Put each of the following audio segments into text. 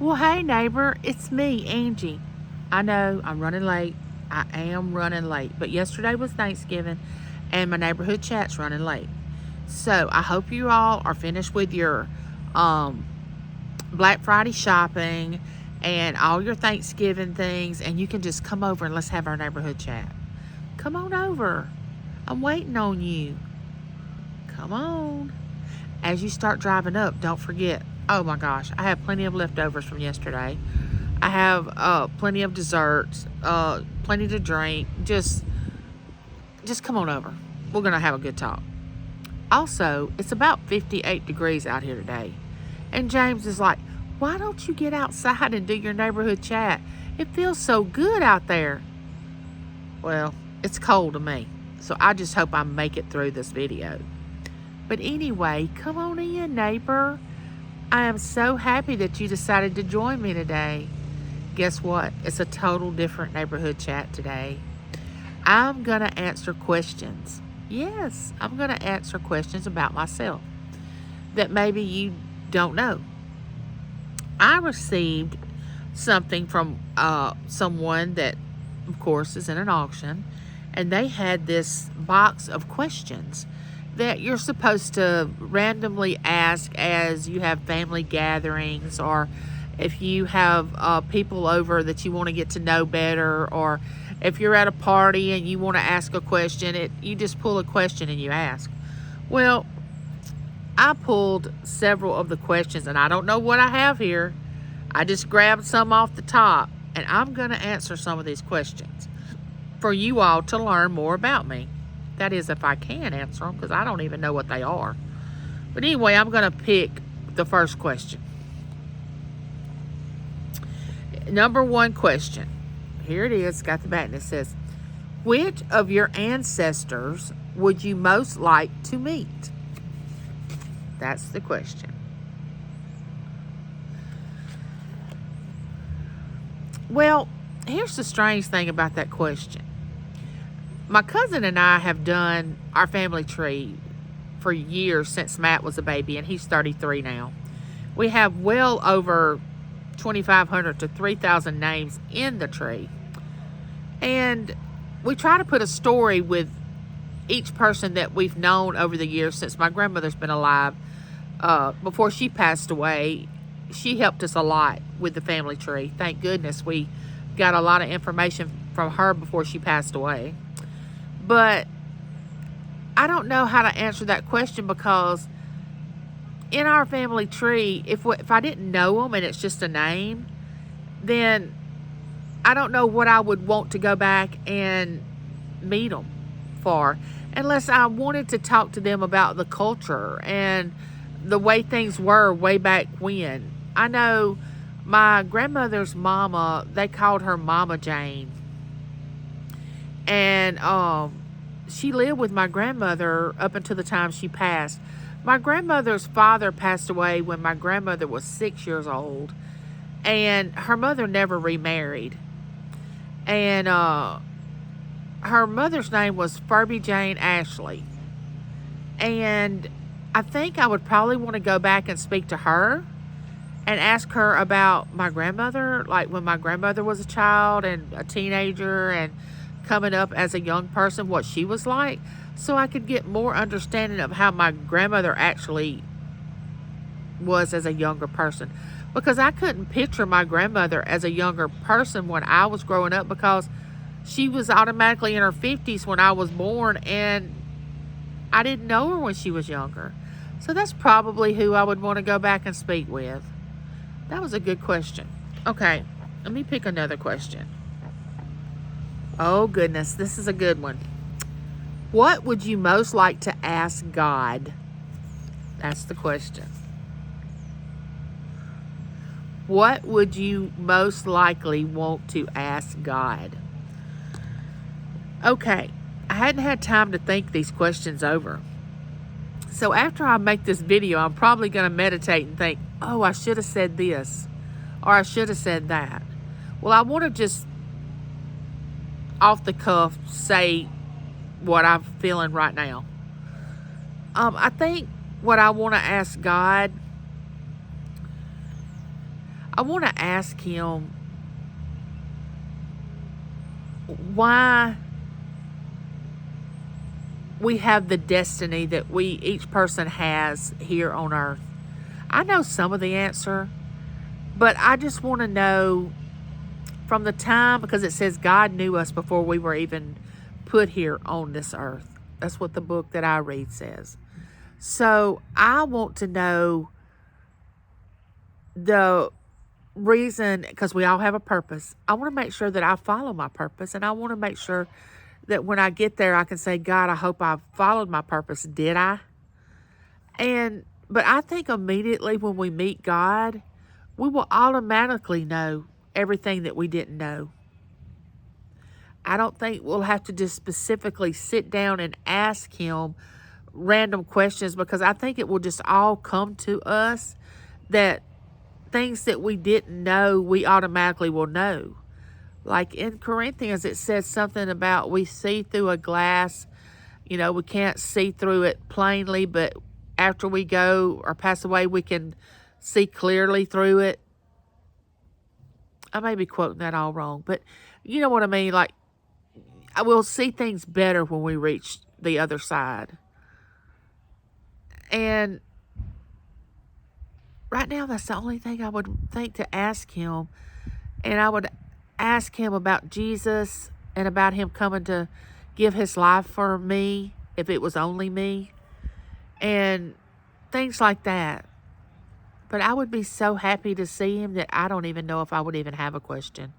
Well, hey, neighbor, it's me, Angie. I know I'm running late. I am running late, but yesterday was Thanksgiving and my neighborhood chat's running late. So I hope you all are finished with your um, Black Friday shopping and all your Thanksgiving things, and you can just come over and let's have our neighborhood chat. Come on over. I'm waiting on you. Come on. As you start driving up, don't forget. Oh my gosh, I have plenty of leftovers from yesterday. I have plenty of desserts, plenty to drink. Just come on over. We're gonna have a good talk. Also, it's about 58 degrees out here today, and James is like, "Why don't you get outside and do your neighborhood chat? It feels so good out there." Well, it's cold to me, so I just hope I make it through this video. But anyway, come on in, neighbor. I am so happy that you decided to join me today. Guess what? It's a total different neighborhood chat today. I'm going to answer questions. Yes, I'm going to answer questions about myself that maybe you don't know. I received something from someone that, of course, is in an auction, and they had this box of questions that you're supposed to randomly ask as you have family gatherings, or if you have people over that you want to get to know better, or if you're at a party and you want to ask a question, you just pull a question and you ask. Well, I pulled several of the questions, and I don't know what I have here. I just grabbed some off the top, and I'm going to answer some of these questions for you all to learn more about me. That is, if I can answer them, because I don't even know what they are. But anyway, I'm going to pick the first question. Number one question. Here it is. Got the back, and it says, which of your ancestors would you most like to meet? That's the question. Well, here's the strange thing about that question. My cousin and I have done our family tree for years, since Matt was a baby, and he's 33 now. We have well over 2,500 to 3,000 names in the tree. And we try to put a story with each person that we've known over the years since my grandmother's been alive. Before she passed away, she helped us a lot with the family tree. Thank goodness we got a lot of information from her before she passed away. But I don't know how to answer that question, because in our family tree, if I didn't know them and it's just a name, then I don't know what I would want to go back and meet them for, unless I wanted to talk to them about the culture and the way things were way back when. I know my grandmother's mama, they called her Mama Jane. And she lived with my grandmother up until the time she passed. My grandmother's father passed away when my grandmother was 6 years old. And her mother never remarried. And her mother's name was Furby Jane Ashley. And I think I would probably want to go back and speak to her and ask her about my grandmother, like when my grandmother was a child and a teenager and coming up as a young person, what she was like, so I could get more understanding of how my grandmother actually was as a younger person. Because I couldn't picture my grandmother as a younger person when I was growing up, because she was automatically in her 50s when I was born, and I didn't know her when she was younger. So that's probably who I would want to go back and speak with. That was a good question. Okay, let me pick another question. Oh goodness, this is a good one. What would you most like to ask God? That's the question. What would you most likely want to ask God? Okay, I hadn't had time to think these questions over. So after I make this video, I'm probably going to meditate and think, oh, I should have said this, or I should have said that. Well, I want to just off the cuff say what I'm feeling right now. I think what I want to ask God, I want to ask him why we have the destiny that each person has here on earth. I know some of the answer, but I just want to know from the time, because it says God knew us before we were even put here on this earth. That's what the book that I read says. So I want to know the reason, because we all have a purpose. I want to make sure that I follow my purpose, and I want to make sure that when I get there, I can say, God, I hope I followed my purpose. Did I? But I think immediately when we meet God, we will automatically know everything that we didn't know. I don't think we'll have to just specifically sit down and ask him random questions, because I think it will just all come to us that things that we didn't know, we automatically will know. Like in Corinthians, it says something about we see through a glass. We can't see through it plainly, but after we go or pass away, we can see clearly through it. I may be quoting that all wrong, but you know what I mean? Like, I will see things better when we reach the other side. And right now, that's the only thing I would think to ask him. And I would ask him about Jesus and about him coming to give his life for me, if it was only me, and things like that. But I would be so happy to see him that I don't even know if I would even have a question.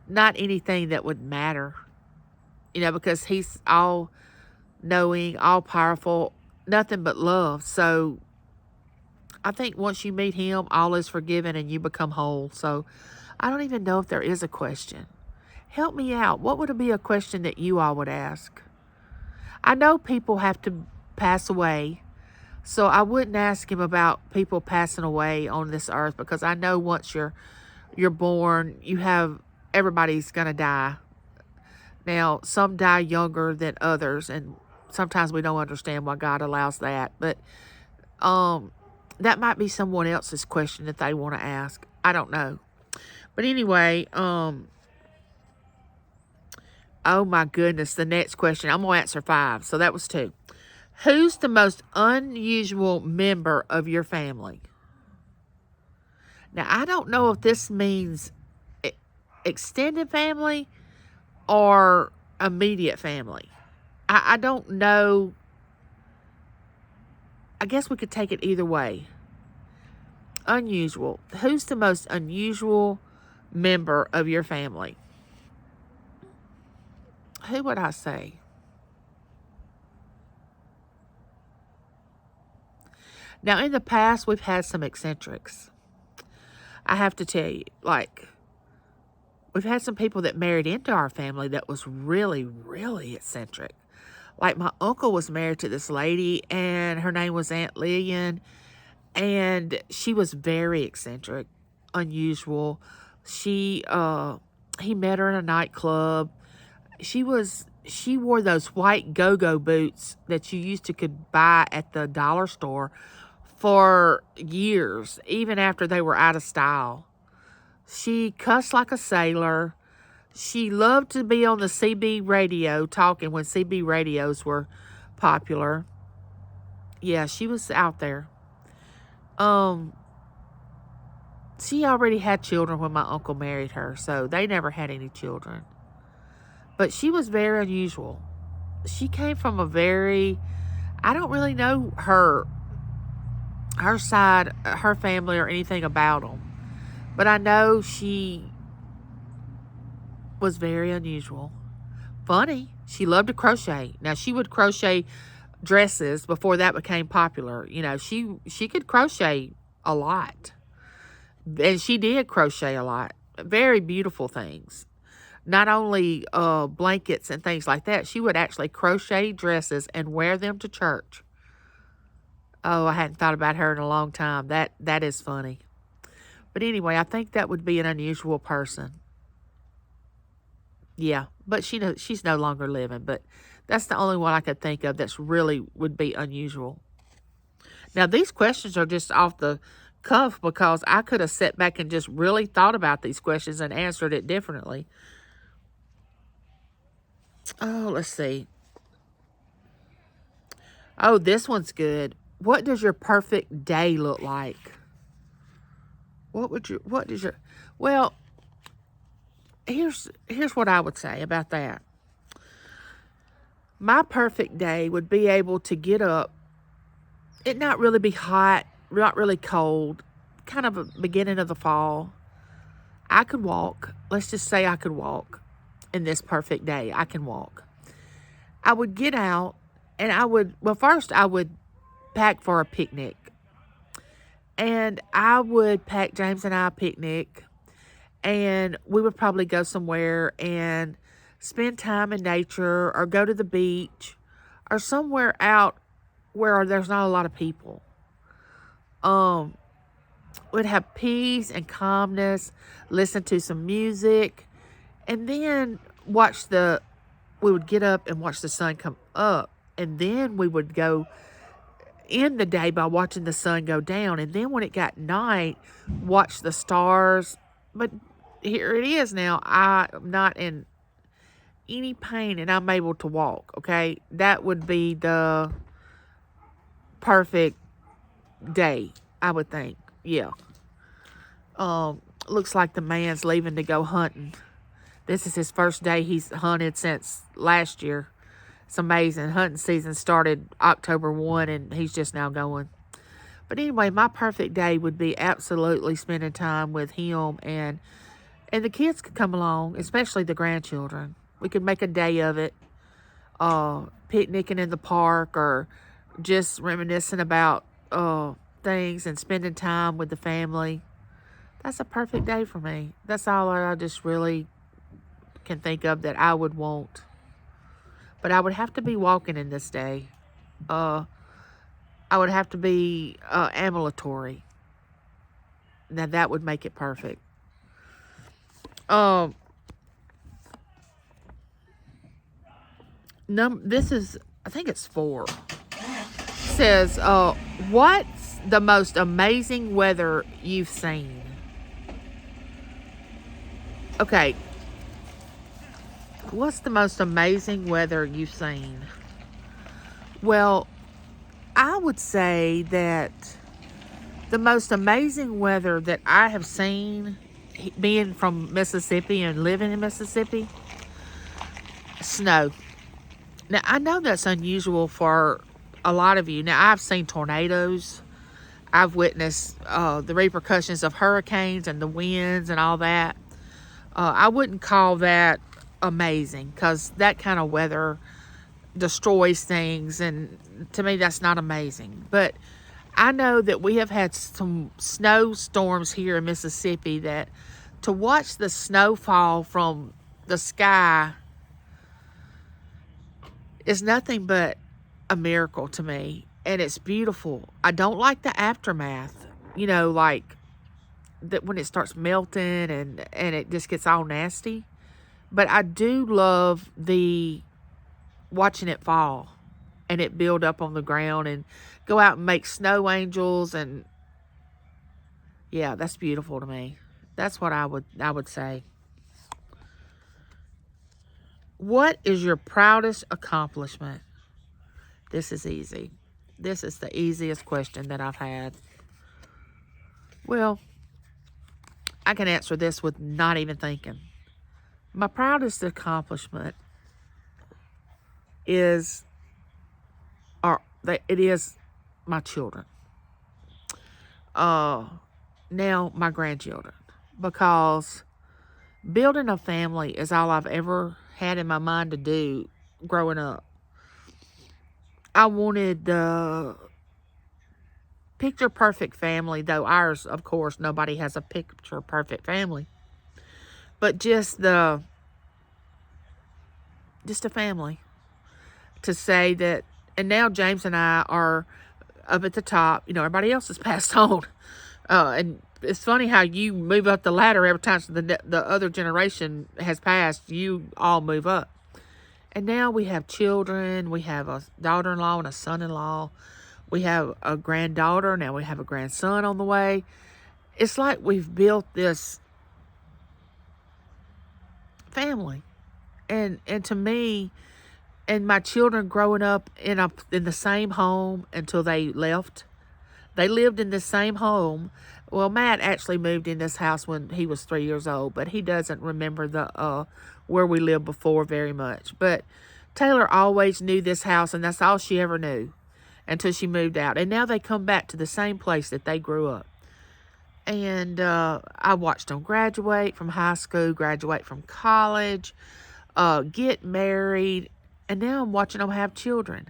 Not anything that would matter, because he's all knowing, all powerful, nothing but love. So I think once you meet him, all is forgiven and you become whole. So I don't even know if there is a question. Help me out. What would be a question that you all would ask? I know people have to pass away, so I wouldn't ask him about people passing away on this earth, because I know once you're born, everybody's gonna die. Now, some die younger than others, and sometimes we don't understand why God allows that. But that might be someone else's question that they want to ask. I don't know. But anyway, oh my goodness, the next question. I'm going to answer 5. So that was 2. Who's the most unusual member of your family? Now, I don't know if this means extended family or immediate family. I don't know. I guess we could take it either way. Unusual. Who's the most unusual member of your family? Who would I say? Now, in the past, we've had some eccentrics. I have to tell you, like, we've had some people that married into our family that was really, really eccentric. Like, my uncle was married to this lady, and her name was Aunt Lillian, and she was very eccentric, unusual. He met her in a nightclub. She wore those white go-go boots that you could buy at the dollar store for years, even after they were out of style. She cussed like a sailor. She loved to be on the CB radio talking when CB radios were popular. Yeah, she was out there. She already had children when my uncle married her, so they never had any children. But she was very unusual. She came from I don't really know her side, her family, or anything about them. But I know she was very unusual. Funny. She loved to crochet. Now, she would crochet dresses before that became popular. She could crochet a lot. And she did crochet a lot. Very beautiful things. Not only blankets and things like that, she would actually crochet dresses and wear them to church. Oh, I hadn't thought about her in a long time. That is funny. But anyway, I think that would be an unusual person. Yeah, but she's no longer living. But that's the only one I could think of that's really would be unusual. Now, these questions are just off the cuff because I could have sat back and just really thought about these questions and answered it differently. Oh, let's see. Oh, this one's good. What does your perfect day look like? What does your, well, here's what I would say about that. My perfect day would be able to get up, it not really be hot, not really cold, kind of a beginning of the fall. I could walk. Let's just say I could walk in this perfect day. I can walk. I would get out and first I would pack for a picnic. And I would pack James and I a picnic, and we would probably go somewhere and spend time in nature or go to the beach or somewhere out where there's not a lot of people. We'd have peace and calmness, listen to some music, and then we would get up and watch the sun come up. And then we would go end the day by watching the sun go down. And then when it got night, watch the stars. But here it is now. I'm not in any pain and I'm able to walk, okay? That would be the perfect day, I would think. Yeah. Looks like the man's leaving to go hunting. This is his first day he's hunted since last year. It's amazing. Hunting season started October 1 and he's just now going. But anyway, my perfect day would be absolutely spending time with him, and the kids could come along, especially the grandchildren. We could make a day of it, picnicking in the park or just reminiscing about things and spending time with the family. That's a perfect day for me. That's all I just really can think of that I would want. But I would have to be walking in this day. I would have to be ambulatory. Now that would make it perfect. This is, I think it's 4. It says, what's the most amazing weather you've seen? Okay. What's the most amazing weather you've seen? Well, I would say that the most amazing weather that I have seen, being from Mississippi and living in Mississippi, snow. Now, I know that's unusual for a lot of you. Now, I've seen tornadoes. I've witnessed the repercussions of hurricanes and the winds and all that. I wouldn't call that amazing because that kind of weather destroys things, and to me that's not amazing. But I know that we have had some snowstorms here in Mississippi that to watch the snow fall from the sky is nothing but a miracle to me, and it's beautiful. I don't like the aftermath, like that when it starts melting and it just gets all nasty. But I do love the watching it fall and it build up on the ground and go out and make snow angels, and yeah, that's beautiful to me. That's what I would say. What is your proudest accomplishment? This is easy. This is the easiest question that I've had. Well, I can answer this with not even thinking. My proudest accomplishment is my children. Now my grandchildren, because building a family is all I've ever had in my mind to do growing up. I wanted the picture perfect family, though ours, of course, nobody has a picture perfect family. But just a family to say that. And now James and I are up at the top. Everybody else has passed on. And it's funny how you move up the ladder every time the other generation has passed. You all move up. And now we have children. We have a daughter-in-law and a son-in-law. We have a granddaughter. Now we have a grandson on the way. It's like we've built this family. And to me, and my children growing up in the same home until they left. They lived in the same home. Well, Matt actually moved in this house when he was 3 years old, but he doesn't remember the where we lived before very much. But Taylor always knew this house, and that's all she ever knew until she moved out. And now they come back to the same place that they grew up. And I watched them graduate from high school, graduate from college, get married, and now I'm watching them have children.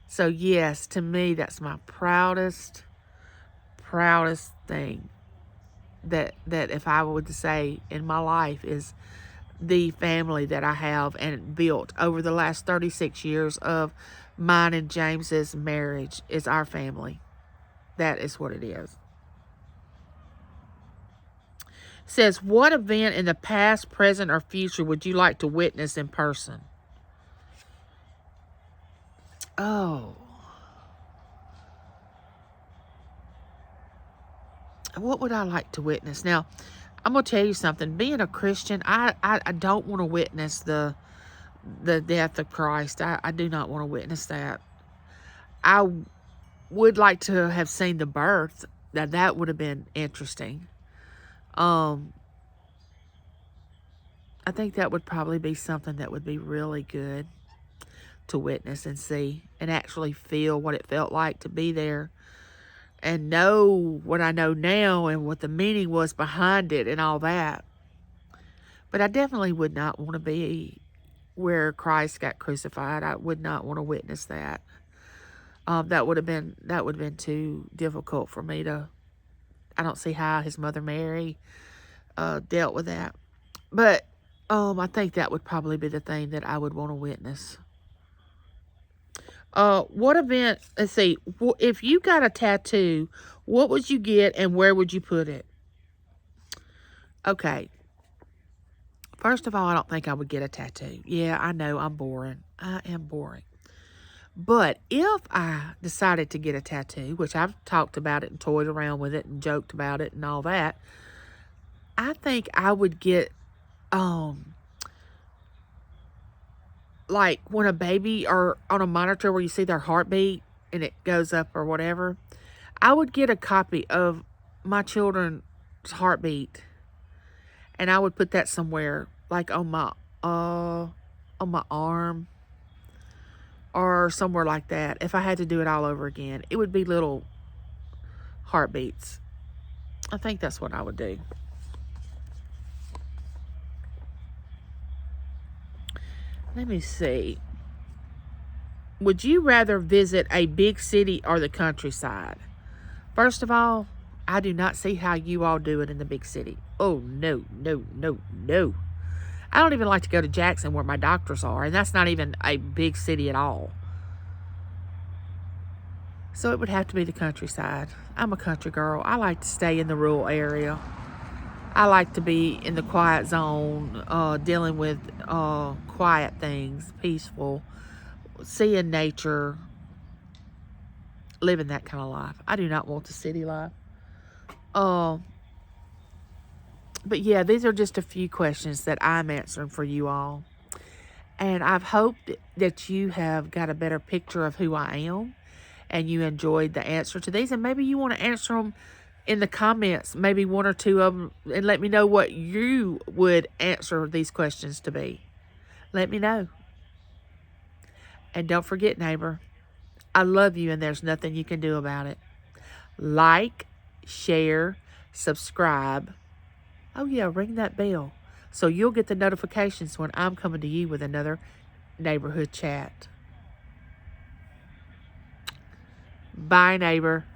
So yes, to me, that's my proudest thing that if I were to say in my life is the family that I have and built over the last 36 years of mine and James's marriage is our family. That is what it is. Says, what event in the past, present, or future would you like to witness in person? Oh. What would I like to witness? Now, I'm going to tell you something. Being a Christian, I don't want to witness the death of Christ. I do not want to witness that. I would like to have seen the birth. That would have been interesting. I think that would probably be something that would be really good to witness and see and actually feel what it felt like to be there and know what I know now and what the meaning was behind it and all that. But I definitely would not want to be where Christ got crucified. I would not want to witness that. That would have been too difficult for me to. I don't see how his mother Mary dealt with that. But I think that would probably be the thing that I would want to witness. What event? Let's see. If you got a tattoo, what would you get and where would you put it? Okay. First of all, I don't think I would get a tattoo. Yeah, I know I'm boring. I am boring. But if I decided to get a tattoo, which I've talked about it and toyed around with it and joked about it and all that, I think I would get, like when a baby or on a monitor where you see their heartbeat and it goes up or whatever, I would get a copy of my children's heartbeat and I would put that somewhere, like on my arm or somewhere like that. If I had to do it all over again, it would be little heartbeats. I think that's what I would do. Let me see. Would you rather visit a big city or the countryside? First of all, I do not see how you all do it in the big city. Oh, no, no, no, no. I don't even like to go to Jackson where my doctors are, and that's not even a big city at all. So it would have to be the countryside. I'm a country girl. I like to stay in the rural area. I like to be in the quiet zone, dealing with quiet things, peaceful, seeing nature, living that kind of life. I do not want the city life. But yeah, these are just a few questions that I'm answering for you all. And I've hoped that you have got a better picture of who I am and you enjoyed the answer to these. And maybe you want to answer them in the comments, maybe one or two of them, and let me know what you would answer these questions to be. Let me know. And don't forget, neighbor, I love you and there's nothing you can do about it. Like, share, subscribe. Oh yeah, ring that bell so you'll get the notifications when I'm coming to you with another neighborhood chat. Bye, neighbor.